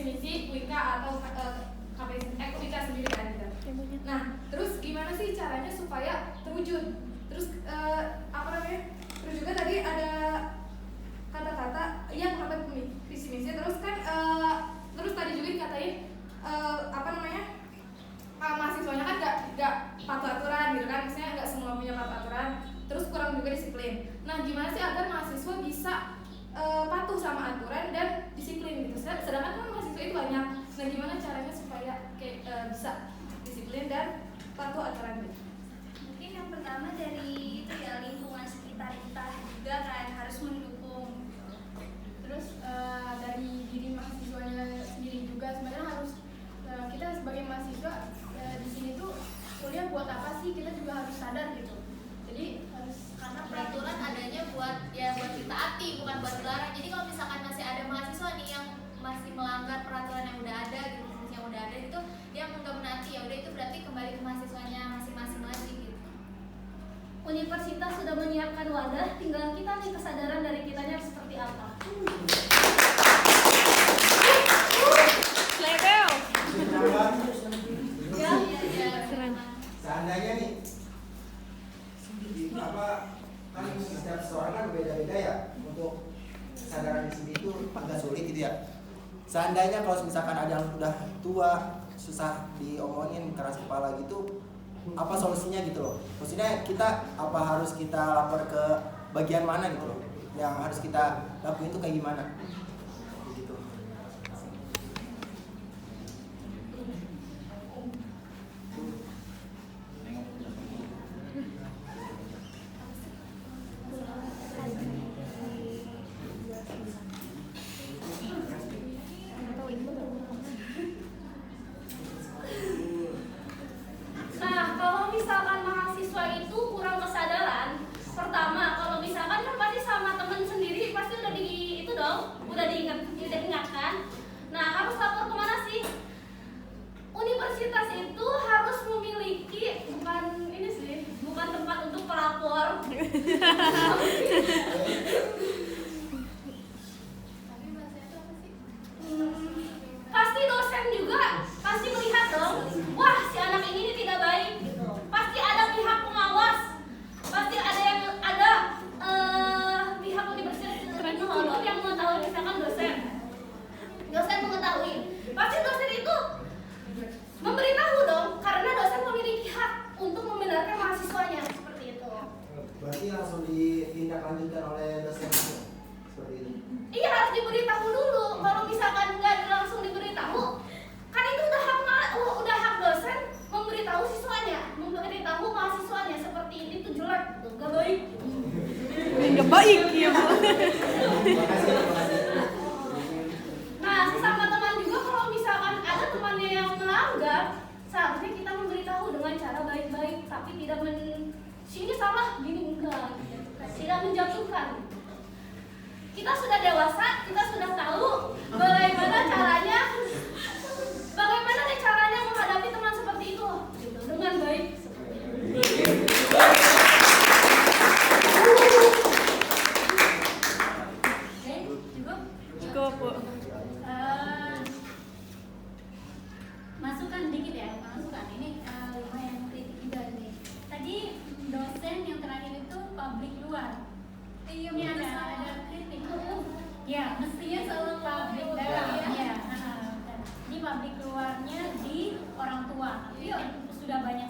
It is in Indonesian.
visi misi UIK atau UIK sendiri kan gitu. Nah, terus gimana sih caranya supaya terwujud? Terus terus juga tadi ada kata-kata yang menghambat visi misi. Terus kan terus tadi juga dikatain mahasiswanya kan nggak patuh aturan gitu kan, misalnya nggak semua punya patuh aturan, terus kurang juga disiplin. Nah, gimana sih agar mahasiswa bisa patuh sama aturan dan disiplin gitu? Sedangkan kan mahasiswa itu banyak. Nah, gimana caranya supaya bisa disiplin dan patuh aturan gitu? Mungkin yang pertama dari itu ya, lingkungan sekitar kita juga kan harus mendukung. Terus dari diri mahasiswanya sendiri juga sebenarnya harus kita sebagai mahasiswa di sini tuh kuliah buat apa sih, kita juga harus sadar gitu. Jadi harus, karena peraturan adanya buat ditaati, bukan buat dilarang. Jadi kalau misalkan masih ada mahasiswa nih yang masih melanggar peraturan yang udah ada gitu, yang udah ada itu dia nggak menaati, ya udah itu berarti kembali ke mahasiswanya masing-masing lagi gitu. Universitas sudah menyiapkan wadah, tinggal kita nih kesadaran dari kitanya seperti apa. Seandainya nih kan setiap seorang kan beda-beda ya, untuk kesadaran di sini itu agak sulit gitu ya. Seandainya kalau misalkan ada yang udah tua, susah diomongin, keras kepala gitu, apa solusinya gitu loh? Maksudnya kita harus kita lapor ke bagian mana gitu loh? Yang harus kita lakuin itu kayak gimana? Gitu. Nah, kalau misalkan mahasiswa itu kurang kesadaran, pertama kalau misalkan kan pasti sama temen sendiri pasti udah diingatkan. Nah, harus lapor kemana sih? Universitas itu harus memiliki bukan tempat untuk pelapor. Pasti dosen juga pasti melihat dong, wah si anak ini tidak baik gitu. Pasti ada pihak pengawas, pasti ada pihak universitas itu yang mengetahui, misalkan dosen mengetahui, pasti dosen itu memberitahu dong, karena dosen memiliki hak untuk membenarkan mahasiswanya seperti itu. Berarti langsung ditindaklanjutkan oleh dosen seperti itu. Iya, harus diberitahu dulu. Kalau misalkan nggak langsung diberitahu, kan itu udah hak dosen memberitahu siswanya, memberitahu mahasiswanya seperti ini tuh jelek, tuh nggak baik. Nggak baik ya Bu. Nah, sesama teman juga kalau misalkan ada temannya yang melanggar, seharusnya kita memberitahu dengan cara baik-baik, tapi tidak sini salah, gini enggak, tidak menjatuhkan. Kita sudah dewasa, kita sudah tahu bagaimana caranya menghadapi teman seperti itu gitu, dengan baik. Cukup Bu. Masukan dikit ya, masukan ini lumayan kritik juga nih. Tadi dosen yang terakhir itu publik luar. Iya, ini ada kritik. Ya, mestinya selalu publik dalam ya. Ini publik luarnya di orang tua. Iya, sudah banyak